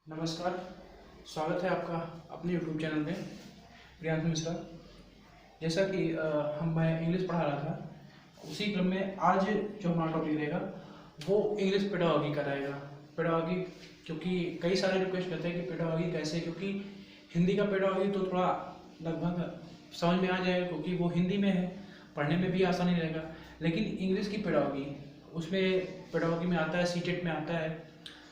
नमस्कार। स्वागत है आपका अपने YouTube चैनल में प्रियांशु मिश्रा। जैसा कि मैं इंग्लिश पढ़ा रहा था, उसी क्रम में आज जो हमारा टॉपिक रहेगा वो इंग्लिश पेडागॉजी का रहेगा। पेडागॉजी, क्योंकि कई सारे रिक्वेस्ट करते हैं कि पेडागॉजी कैसे, क्योंकि हिंदी का पेडागॉजी तो थोड़ा लगभग समझ में आ जाएगा क्योंकि वो हिंदी में है, पढ़ने में भी आसानी रहेगा। लेकिन इंग्लिश की पेडागॉजी, उसमें पेडागॉजी में आता है, सीटेट में आता है,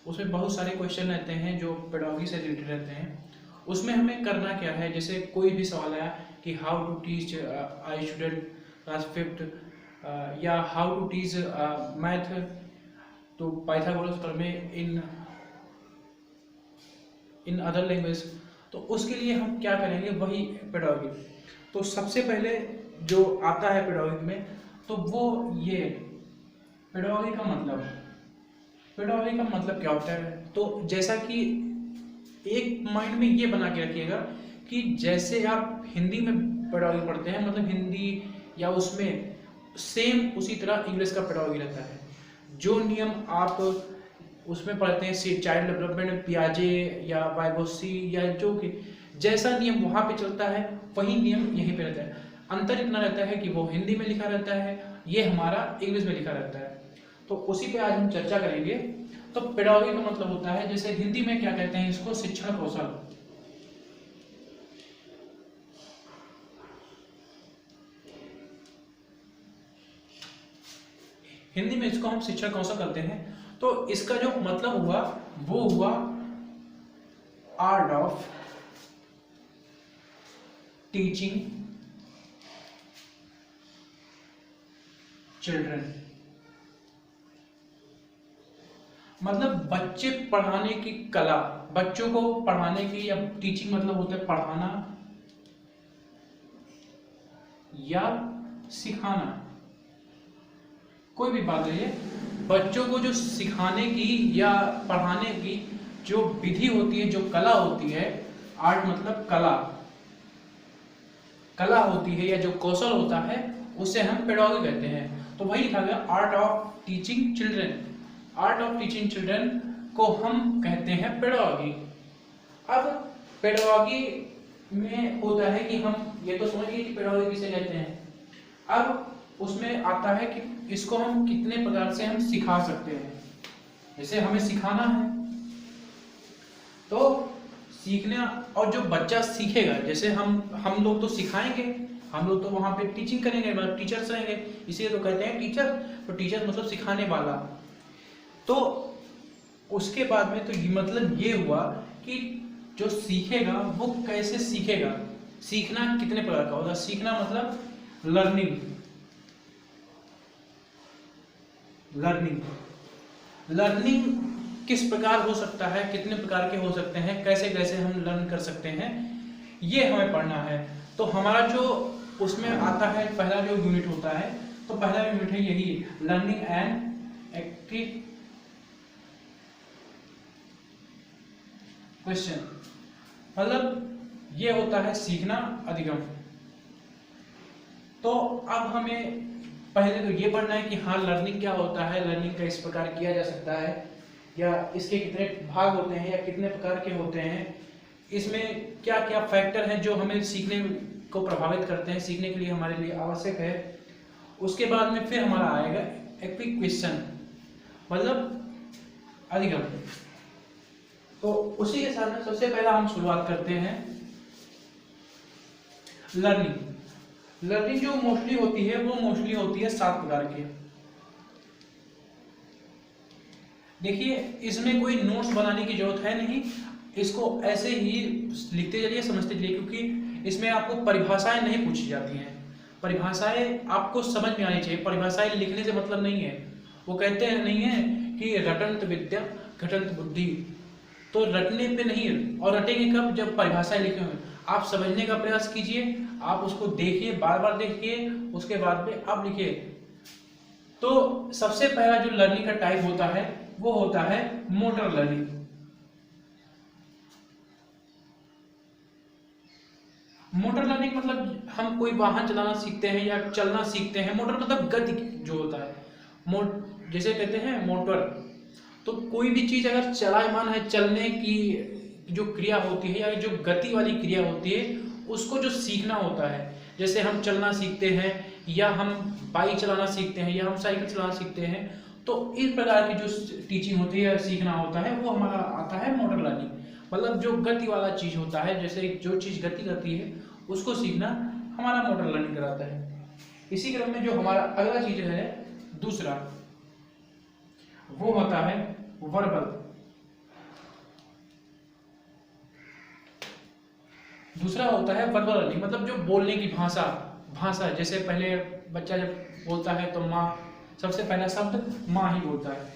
उसमें बहुत सारे क्वेश्चन रहते हैं जो पेडागॉजी से रिलेटेड रहते हैं। उसमें हमें करना क्या है, जैसे कोई भी सवाल आया कि how to teach I student class 5th या हाउ टू टीच मैथ तो पाइथागोरस प्रमेय इन अदर लैंग्वेज, तो उसके लिए हम क्या करेंगे, वही पेडागॉजी। तो सबसे पहले जो आता है पेडागॉजी में, तो वो ये पेडागॉजी का मतलब क्या होता है। तो जैसा कि एक माइंड में ये बना के रखिएगा कि जैसे आप हिंदी में पेडागॉजी पढ़ते हैं, मतलब हिंदी या उसमें सेम उसी तरह इंग्लिश का पेडागॉजी रहता है। जो नियम आप उसमें पढ़ते हैं, चाइल्ड डेवलपमेंट, पियाजे या वाइगोत्स्की, या जो कि जैसा नियम वहाँ पे चलता है वही नियम यहीं पे रहता है। अंतर इतना रहता है कि वो हिंदी में लिखा रहता है, ये हमारा इंग्लिश में लिखा रहता है। तो उसी पे आज हम चर्चा करेंगे। तो पेडागॉजी का मतलब होता है, जैसे हिंदी में क्या कहते हैं इसको, शिक्षण कौशल। हिंदी में इसको हम शिक्षण कौशल करते हैं। तो इसका जो मतलब हुआ वो हुआ आर्ट ऑफ टीचिंग चिल्ड्रन, मतलब बच्चे पढ़ाने की कला, बच्चों को पढ़ाने की, या टीचिंग मतलब होता है पढ़ाना या सिखाना, कोई भी बात रही है। बच्चों को जो सिखाने की या पढ़ाने की जो विधि होती है, जो कला होती है, आर्ट मतलब कला होती है या जो कौशल होता है, उसे हम पेडागॉजी कहते हैं। तो वही लिखा गया, art of teaching children. Art of teaching children को हम कहते हैं पेडागॉजी। अब पेडागॉजी में होता है कि हम ये तो समझिए कि पेडागॉजी किसे कहते हैं। अब उसमें आता है कि इसको हम कितने प्रकार से हम सिखा सकते हैं। जैसे हमें सिखाना है तो सीखना, और जो बच्चा सीखेगा, जैसे हम लोग तो सिखाएंगे, हम लोग तो वहां पे टीचिंग करेंगे, मतलब टीचर्स रहेंगे, इसीलिए तो कहते हैं टीचर। तो टीचर मतलब सिखाने वाला। तो उसके बाद में तो ये मतलब ये हुआ कि जो सीखेगा वो कैसे सीखेगा, सीखना कितने प्रकार का होगा। सीखना मतलब लर्निंग किस प्रकार हो सकता है, कितने प्रकार के हो सकते हैं, कैसे कैसे हम लर्न कर सकते हैं, ये हमें पढ़ना है। तो हमारा जो उसमें आता है पहला जो यूनिट होता है, तो पहला यूनिट है यही, लर्निंग एंड एक्टिव क्वेश्चन, मतलब ये होता है सीखना अधिगम। तो अब हमें पहले तो ये पढ़ना है कि हाँ लर्निंग क्या होता है, लर्निंग का इस प्रकार किया जा सकता है, या इसके कितने भाग होते हैं या कितने प्रकार के होते हैं, इसमें क्या क्या फैक्टर हैं जो हमें सीखने को प्रभावित करते हैं, सीखने के लिए हमारे लिए आवश्यक है। उसके बाद में फिर हमारा आएगा एक्टिव क्वेश्चन, मतलब अधिगम। तो उसी के साथ में सबसे पहला हम शुरुआत करते हैं लर्निंग जो मोस्टली होती है वो मोस्टली होती है 7 प्रकार की। देखिए इसमें कोई नोट्स बनाने की जरूरत है नहीं, इसको ऐसे ही लिखते चलिए, समझते चलिए, क्योंकि इसमें आपको परिभाषाएं नहीं पूछी जाती हैं। परिभाषाएं आपको समझ में आनी चाहिए, परिभाषाएं लिखने से मतलब नहीं है। वो कहते हैं नहीं है कि रटंत विद्या घटंत बुद्धि, तो रटने पे नहीं है, और रटेंगे कब, जब परिभाषाएं लिखे हुए। आप समझने का प्रयास कीजिए, आप उसको देखिए, बार बार देखिए, उसके बाद में आप लिखिए। तो सबसे पहला जो लर्निंग का टाइप होता है वो होता है मोटर लर्निंग। मोटर लर्निंग मतलब हम कोई वाहन चलाना सीखते हैं या चलना सीखते हैं। मोटर मतलब गति जो होता है, जैसे कहते हैं मोटर, तो कोई भी चीज अगर चलायमान है, चलने की जो क्रिया होती है या जो गति वाली क्रिया होती है, उसको जो सीखना होता है, जैसे हम चलना सीखते हैं या हम बाइक चलाना सीखते हैं या हम साइकिल चलाना सीखते हैं, तो इस प्रकार की जो टीचिंग होती है, सीखना होता है, वो हमारा आता है मोटर लर्निंग। मतलब जो गति वाला चीज होता है, जैसे जो चीज गति करती है उसको सीखना हमारा मोटर लर्निंग कराता है। इसी क्रम में जो हमारा अगला चीज है दूसरा, वो होता है वर्बल। दूसरा होता है वर्बल लर्निंग, मतलब जो बोलने की भाषा भाषा जैसे पहले बच्चा जब बोलता है तो माँ, सबसे पहला शब्द माँ ही बोलता है,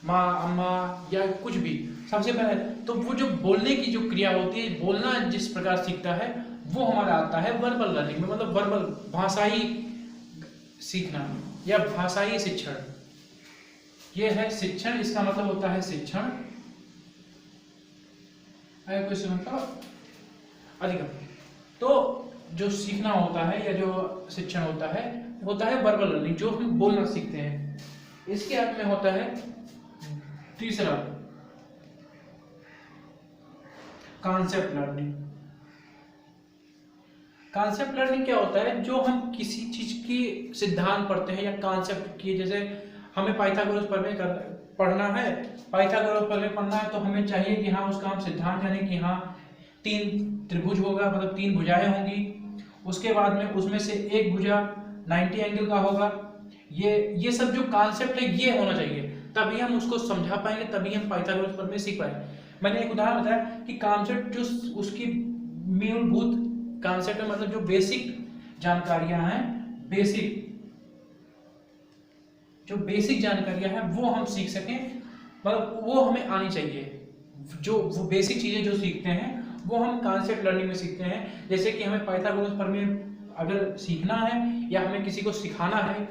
माँ, अम्मा या कुछ भी सबसे पहले। तो वो जो बोलने की जो क्रिया होती है, बोलना जिस प्रकार सीखता है, वो हमारा आता है वर्बल लर्निंग में। मतलब वर्बल भाषाई सीखना या भाषाई शिक्षण, ये है शिक्षण। इसका मतलब होता है शिक्षण, मतलब अधिगम। तो जो सीखना होता है या जो शिक्षण होता है वर्बल लर्निंग, जो हम बोलना सीखते हैं। इसके अंत में होता है तीसरा, कॉन्सेप्ट लर्निंग। कॉन्सेप्ट लर्निंग क्या होता है? जो हम किसी चीज की सिद्धांत पढ़ते हैं या कॉन्सेप्ट की, जैसे हमें पाइथागोरस पढ़ना है, पाइथागोरस प्रमेय पढ़ना है, तो हमें चाहिए कि हाँ उसका हम सिद्धांत जाने कि हाँ 3 त्रिभुज होगा, मतलब 3 भुजाएं होंगी, उसके बाद में उसमें से एक भुजा 90 एंगल का होगा। ये सब जो कॉन्सेप्ट है ये होना चाहिए, तभी हम उसको समझा पाएंगे, तभी हम पाइथागोरस प्रमेय सीख पाएंगे। मैंने एक उदाहरण बताया कि कॉन्सेप्ट जो उसकी मूलभूत कॉन्सेप्ट है, मतलब जो बेसिक जानकारियां हैं, जो बेसिक जानकारियां हैं वो हम सीख सकें, मतलब वो हमें आनी चाहिए। जो वो बेसिक चीजें जो सीखते हैं वो हम कॉन्सेप्ट लर्निंग में सीखते हैं। जैसे कि हमें पाइथागोरस प्रमेय अगर सीखना है या हमें किसी को सिखाना है,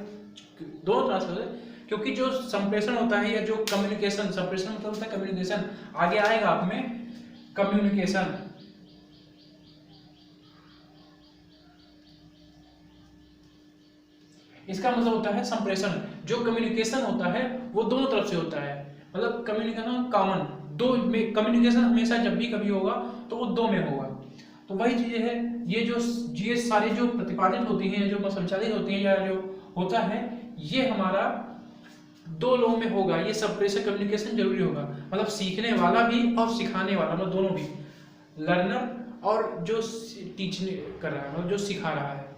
दोनों तरह से, क्योंकि जो संप्रेषण होता है या जो कम्युनिकेशन, संप्रेषण मतलब होता है कम्युनिकेशन, आगे आएगा आप में कम्युनिकेशन। इसका मतलब होता है संप्रेषण। जो कम्युनिकेशन होता है वो दोनों तरफ से होता है, मतलब कम्युनिकेशन कॉमन, दो में कम्युनिकेशन हमेशा जब भी कभी होगा तो वो 2 में होगा। तो वही चीजें है, ये सारी जो प्रतिपादित होती हैं, जो संचालित होती हैं या जो होता है, ये हमारा 2 लोगों में होगा। ये संप्रेषण कम्युनिकेशन जरूरी होगा, मतलब सीखने वाला भी और सिखाने वाला, मतलब दोनों भी, लर्नर और जो टीच कर रहा है, मतलब जो सिखा रहा है।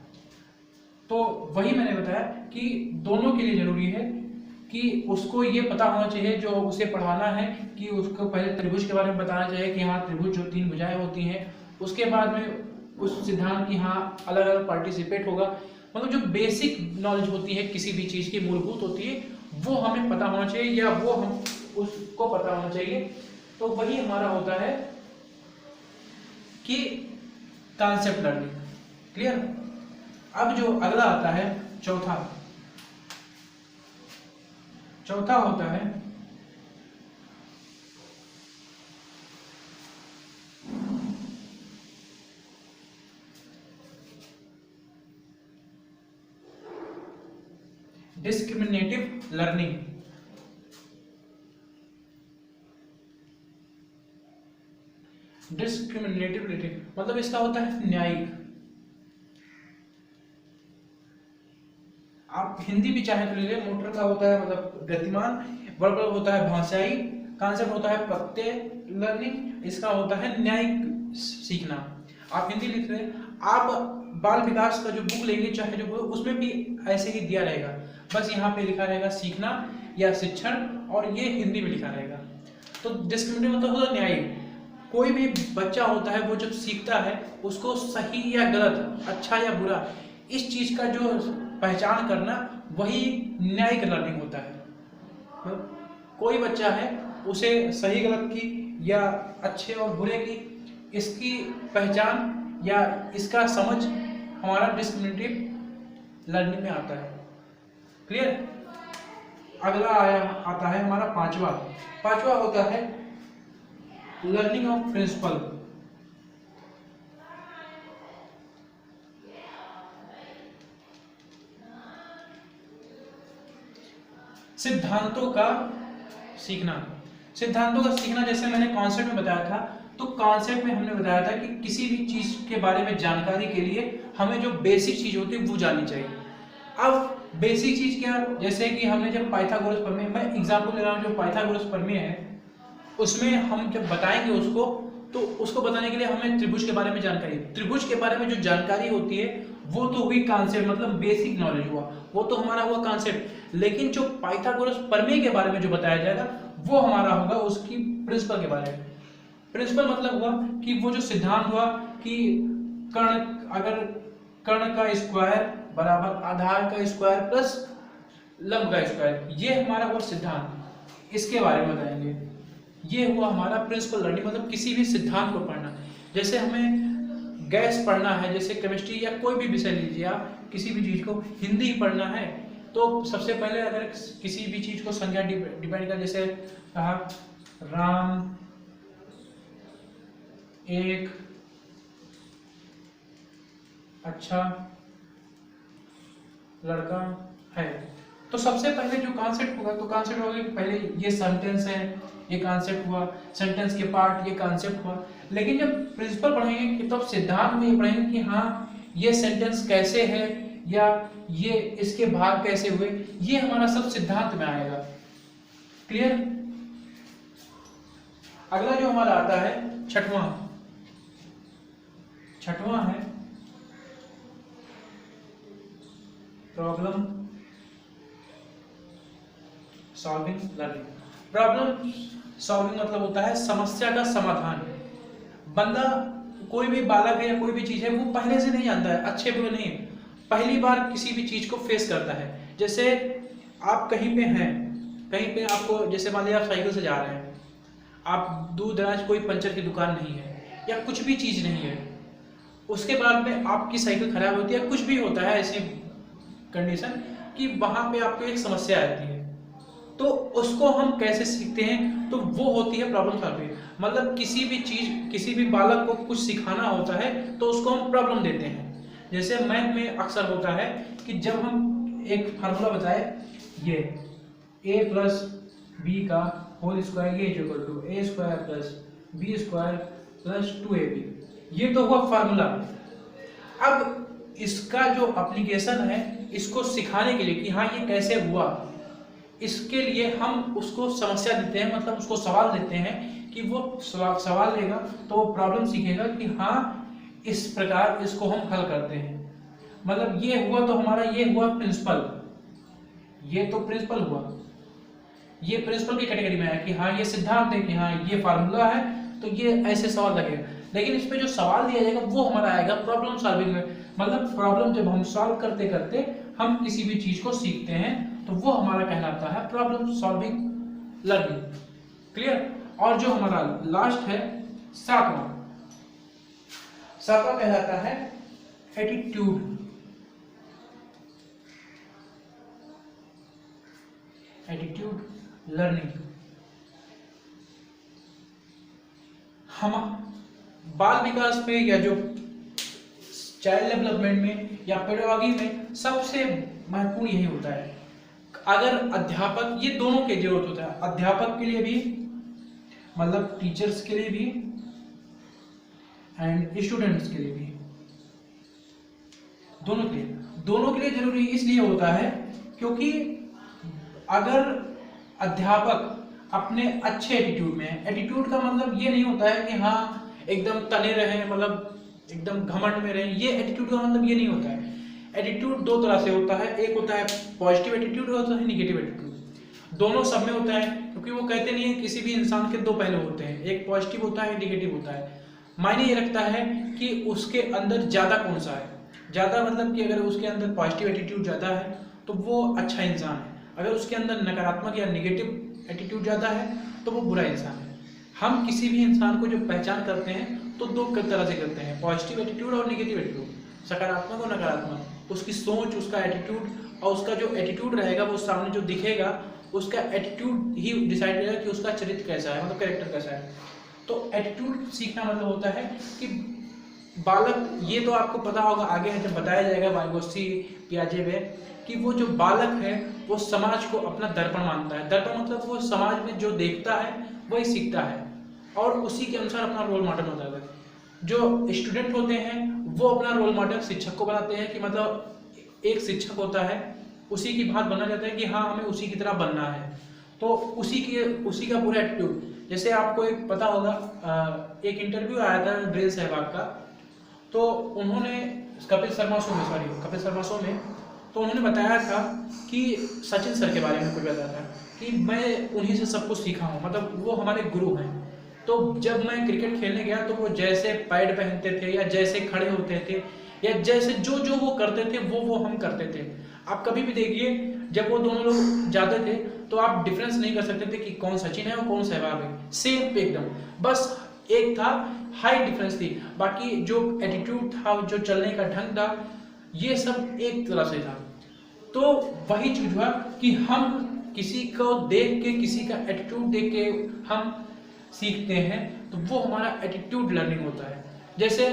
तो वही मैंने बताया कि दोनों के लिए जरूरी है कि उसको ये पता होना चाहिए, जो उसे पढ़ाना है, कि उसको पहले त्रिभुज के बारे में बताना चाहिए कि हाँ त्रिभुज जो 3 भुजाएं होती हैं, उसके बाद में उस सिद्धांत की हाँ अलग अलग पार्टिसिपेट होगा। मतलब जो बेसिक नॉलेज होती है किसी भी चीज की, मूलभूत होती है, वो हमें पता होना चाहिए या वो हम उसको पता होना चाहिए। तो वही हमारा होता है कि कॉन्सेप्ट लर्निंग। क्लियर? अब जो अगला आता है चौथा होता है डिस्क्रिमिनेटिव लर्निंग। डिस्क्रिमिनेटिव लर्निंग मतलब इसका होता है न्यायिक। आप हिंदी भी चाहे तो ले लें। मोटर का होता है मतलब गतिमान, वर्बल होता है भाषाई, कॉन्सेप्ट होता है प्रत्यय लर्निंग, इसका होता है न्यायिक सीखना। आप हिंदी लिख रहे हैं, आप बाल विकास का जो बुक लेंगे चाहे जो उसमें भी ऐसे ही दिया रहेगा, बस यहाँ पे लिखा रहेगा सीखना या शिक्षण, और ये हिंदी में लिखा रहेगा। तो डिस्क्रिमिनेटिव मतलब होता है न्यायिक। कोई भी बच्चा होता है वो जब सीखता है उसको सही या गलत, अच्छा या बुरा, इस चीज का जो पहचान करना, वही न्यायिक लर्निंग होता है। कोई बच्चा है उसे सही गलत की या अच्छे और बुरे की, इसकी पहचान या इसका समझ हमारा डिस्क्रिमिनेटिव लर्निंग में आता है। क्लियर? अगला आता है हमारा पांचवा होता है लर्निंग ऑफ प्रिंसिपल। सिद्धांतों का सीखना, सिद्धांतों का सीखना, जैसे मैंने कॉन्सेप्ट में बताया था, तो कॉन्सेप्ट में हमने बताया था कि किसी भी चीज के बारे में जानकारी के लिए हमें जो बेसिक चीज होती है वो जाननी चाहिए। अब बेसिक चीज क्या, जैसे कि हमने जब पाइथागोरस प्रमेय, मैं एग्जांपल दे रहा हूँ, जो पाइथागोरस प्रमेय है उसमें हम जब बताएंगे उसको, तो उसको बताने के लिए हमें त्रिभुज के बारे में जानकारी, त्रिभुज के बारे में जो जानकारी होती है वो तो हुई कॉन्सेप्ट, मतलब बेसिक नॉलेज हुआ, वो तो हमारा हुआ कॉन्सेप्ट। लेकिन जो पाइथागोरस प्रमेय के बारे में जो बताया जाएगा वो हमारा होगा उसकी प्रिंसिपल के बारे में। प्रिंसिपल मतलब हुआ कि वो जो सिद्धांत हुआ कि अगर कर्ण का स्क्वायर बराबर आधार का स्क्वायर प्लस लंब का स्क्वायर, ये हमारा हुआ सिद्धांत, इसके बारे में बताएंगे। ये हुआ हमारा प्रिंसिपल लर्निंग, मतलब किसी भी सिद्धांत को पढ़ना। जैसे हमें गैस पढ़ना है, जैसे केमिस्ट्री या कोई भी विषय लीजिए आप, किसी भी चीज को हिंदी पढ़ना है तो सबसे पहले अगर किसी भी चीज को संज्ञा डिपेंड कर, जैसे कहा राम एक अच्छा लड़का है, तो सबसे पहले जो कॉन्सेप्ट होगा, तो कॉन्सेप्ट होगा कि पहले ये सेंटेंस है, ये कॉन्सेप्ट हुआ, सेंटेंस के पार्ट, ये कॉन्सेप्ट हुआ। लेकिन जब प्रिंसिपल पढ़ेंगे कि तब सिद्धांत में ये पढ़ेंगे कि हाँ ये सेंटेंस कैसे है या ये इसके भाग कैसे हुए, ये हमारा सब सिद्धांत में आएगा। क्लियर। अगला जो हमारा आता है छठवां है problem solving learning. Problem solving मतलब होता है समस्या का समाधान। बंदा कोई भी बालक है या कोई भी चीज है वो पहले से नहीं जानता है, अच्छे बुरे नहीं, पहली बार किसी भी चीज को फेस करता है। जैसे आप कहीं पे हैं, कहीं पे आपको, जैसे मान लिया आप साइकिल से जा रहे हैं, आप दूर दराज, कोई पंचर की दुकान नहीं है या कुछ भी चीज नहीं है, उसके बाद में आपकी साइकिल खराब होती है, कुछ भी होता है ऐसी कंडीशन कि वहां पे आपको एक समस्या आती है, तो उसको हम कैसे सीखते हैं, तो वो होती है प्रॉब्लम सॉल्विंग। मतलब किसी भी चीज, किसी भी बालक को कुछ सिखाना होता है तो उसको हम प्रॉब्लम देते हैं। जैसे मैथ में अक्सर होता है कि जब हम एक फार्मूला बताए, ये a प्लस बी का होल स्क्वायर ये equal to a square plus B square plus 2ab, ये तो हुआ फार्मूला। अब इसका जो एप्लीकेशन है, इसको सिखाने के लिए कि हाँ ये कैसे हुआ, इसके लिए हम उसको समस्या देते हैं, मतलब उसको सवाल देते हैं कि वो सवाल लेगा तो वो प्रॉब्लम सीखेगा कि हाँ इस प्रकार इसको हम हल करते हैं। मतलब ये हुआ तो हमारा ये हुआ प्रिंसिपल, ये तो प्रिंसिपल हुआ, ये प्रिंसिपल की कैटेगरी में है कि हाँ ये सिद्धांत है कि हाँ ये फार्मूला है तो ये ऐसे सवाल लगेगा। लेकिन इस पे जो सवाल दिया जाएगा वो हमारा आएगा प्रॉब्लम सॉल्विंग में। मतलब प्रॉब्लम जब हम सॉल्व करते करते हम किसी भी चीज को सीखते हैं तो वो हमारा कहलाता है प्रॉब्लम सॉल्विंग लर्निंग। क्लियर। और जो हमारा लास्ट है सातवां कहलाता है एटीट्यूड। Attitude learning. हम बाल विकास में या जो चाइल्ड डेवलपमेंट में या पेडागॉजी में सबसे महत्वपूर्ण यही होता है। अगर अध्यापक, ये दोनों के जरूरत होता है, अध्यापक के लिए भी, मतलब टीचर्स के लिए भी एंड स्टूडेंट्स के लिए भी, दोनों के लिए जरूरी इसलिए होता है क्योंकि अगर अध्यापक अपने अच्छे एटीट्यूड में है, एटीट्यूड का मतलब ये नहीं होता है कि हाँ एकदम तने रहे, मतलब एकदम घमंड में रहे, ये एटीट्यूड का मतलब ये नहीं होता है। एटीट्यूड दो तरह से होता है, एक होता है पॉजिटिव एटीट्यूड, होता है निगेटिव एटीट्यूड। दोनों सब में होता है, क्योंकि वो कहते नहीं है किसी भी इंसान के दो पहलू होते हैं, एक पॉजिटिव होता है, निगेटिव होता है। मायने ये रखता है कि उसके अंदर ज्यादा कौन सा है। ज्यादा मतलब कि अगर उसके अंदर पॉजिटिव एटीट्यूड ज्यादा है तो वो अच्छा इंसान है, अगर उसके अंदर नकारात्मक या निगेटिव एटीट्यूड ज्यादा है तो वो बुरा इंसान है। हम किसी भी इंसान को जो पहचान करते हैं तो दो तरह से करते हैं, पॉजिटिव एटीट्यूड और निगेटिव एटीट्यूड, सकारात्मक और नकारात्मक। उसकी सोच, उसका एटीट्यूड, और उसका जो एटीट्यूड रहेगा वो सामने जो दिखेगा उसका एटीट्यूड ही डिसाइड करेगा कि उसका चरित्र कैसा है, मतलब कैरेक्टर कैसा है। तो एटीट्यूड सीखना मतलब होता है कि बालक, ये तो आपको पता होगा, आगे जब बताया जाएगा वाइगोत्स्की पियाजे में कि वो जो बालक है वो समाज को अपना दर्पण मानता है। दर्पण मतलब वो समाज में जो देखता है वही सीखता है और उसी के अनुसार अपना रोल मॉडल होता है। जो स्टूडेंट होते हैं वो अपना रोल मॉडल शिक्षक को बनाते हैं कि मतलब एक शिक्षक होता है उसी की बात बनना चाहता है कि हाँ हमें उसी की तरह बनना है, तो उसी का पूरा एटीट्यूड। जैसे आपको एक पता होगा, एक इंटरव्यू आया था ड्रिल सहवाग का, तो उन्होंने कपिल शर्मा शो में तो उन्होंने बताया था कि सचिन सर के बारे में कुछ बताया था कि मैं उन्हीं से सब कुछ सीखा हूँ, मतलब वो हमारे गुरु हैं। तो जब मैं क्रिकेट खेलने गया तो वो जैसे पैड पहनते थे या जैसे खड़े होते थे या जैसे जो जो वो करते थे वो हम करते थे। आप कभी भी देखिए जब वो दोनों लोग जाते थे तो आप डिफरेंस नहीं कर सकते थे कि कौन सचिन है और कौन सहवाग है, सेम एकदम, बस एक था हाइट डिफरेंस थी, बाकी जो एटीट्यूड था, जो चलने का ढंग था, ये सब एक तरह से था। तो वही चीज हुआ कि हम किसी को देख के, किसी का एटीट्यूड देख के हम सीखते हैं, तो वो हमारा एटीट्यूड लर्निंग होता है। जैसे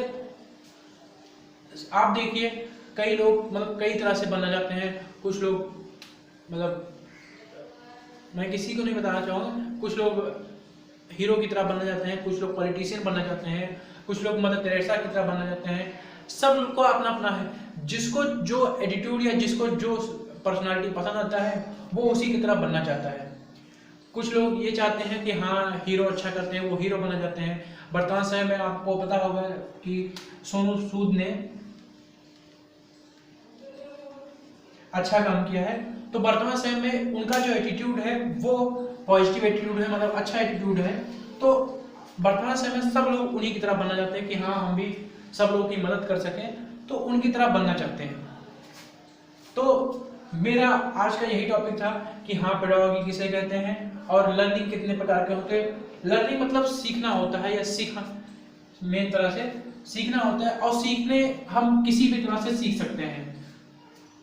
आप देखिए कई लोग मतलब कई तरह से बनना चाहते हैं, कुछ लोग मतलब मैं किसी को नहीं बताना चाहूँगा, कुछ लोग हीरो की तरह बनना चाहते हैं, कुछ लोग पॉलिटिशियन बनना चाहते हैं, कुछ लोग मदर टेरेसा की तरह बनना चाहते हैं। सब को अपना अपना है, जिसको जो एटीट्यूड या जिसको जो पर्सनालिटी पसंद आता है वो उसी की तरह बनना चाहता है। कुछ लोग ये चाहते हैं कि हाँ हीरो अच्छा करते हैं, वो हीरो बनना चाहते हैं। वर्तमान समय में आपको पता होगा कि सोनू सूद ने अच्छा काम किया है, तो वर्तमान समय में उनका जो एटीट्यूड है वो पॉजिटिव एटीट्यूड है, मतलब अच्छा एटीट्यूड है। तो वर्तमान समय में सब लोग उन्हीं की तरह बनना चाहते हैं कि हाँ हम भी सब लोगों की मदद कर सकें, तो उनकी तरह बनना चाहते हैं। तो मेरा आज का यही टॉपिक था कि हाँ पेडागोगी किसे कहते हैं और लर्निंग कितने प्रकार के होते हैं। लर्निंग मतलब सीखना होता है या सीखना, मेन तरह से सीखना होता है, और सीखने हम किसी भी तरह से सीख सकते हैं।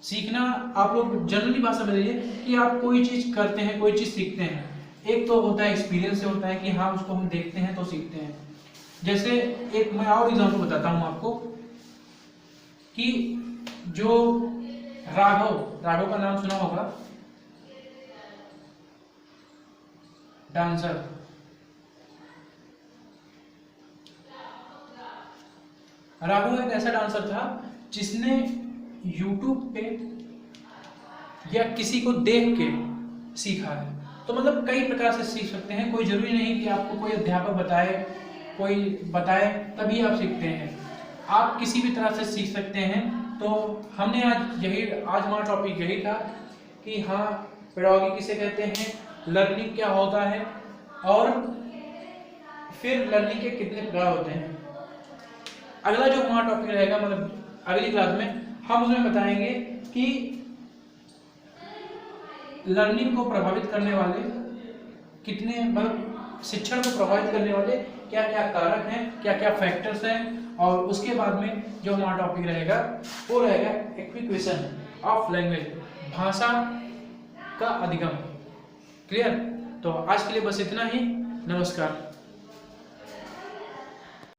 सीखना आप लोग जनरली भाषा में लीजिए कि आप कोई चीज करते हैं, कोई चीज सीखते हैं, एक तो होता है एक्सपीरियंस से होता है कि हाँ उसको हम देखते हैं तो सीखते हैं। जैसे एक मैं और एग्जांपल बताता हूँ आपको कि जो राघव का नाम सुना होगा, डांसर। राघव एक ऐसा डांसर था जिसने YouTube पे या किसी को देख के सीखा है। तो मतलब कई प्रकार से सीख सकते हैं, कोई जरूरी नहीं कि आपको कोई अध्यापक बताए, कोई बताए तभी आप सीखते हैं, आप किसी भी तरह से सीख सकते हैं। तो हमने आज हमारा टॉपिक यही था कि हाँ पेडागोगी किसे कहते हैं, लर्निंग क्या होता है और फिर लर्निंग के कितने प्रकार होते हैं। अगला जो हमारा टॉपिक रहेगा मतलब अगली क्लास में हम उसमें बताएंगे कि लर्निंग को प्रभावित करने वाले कितने मतलब शिक्षण को प्रभावित करने वाले क्या क्या कारक हैं, क्या क्या फैक्टर्स हैं। और उसके बाद में जो हमारा टॉपिक रहेगा वो रहेगा एक्विजिशन ऑफ लैंग्वेज, भाषा का अधिगम। क्लियर? तो आज के लिए बस इतना ही। नमस्कार।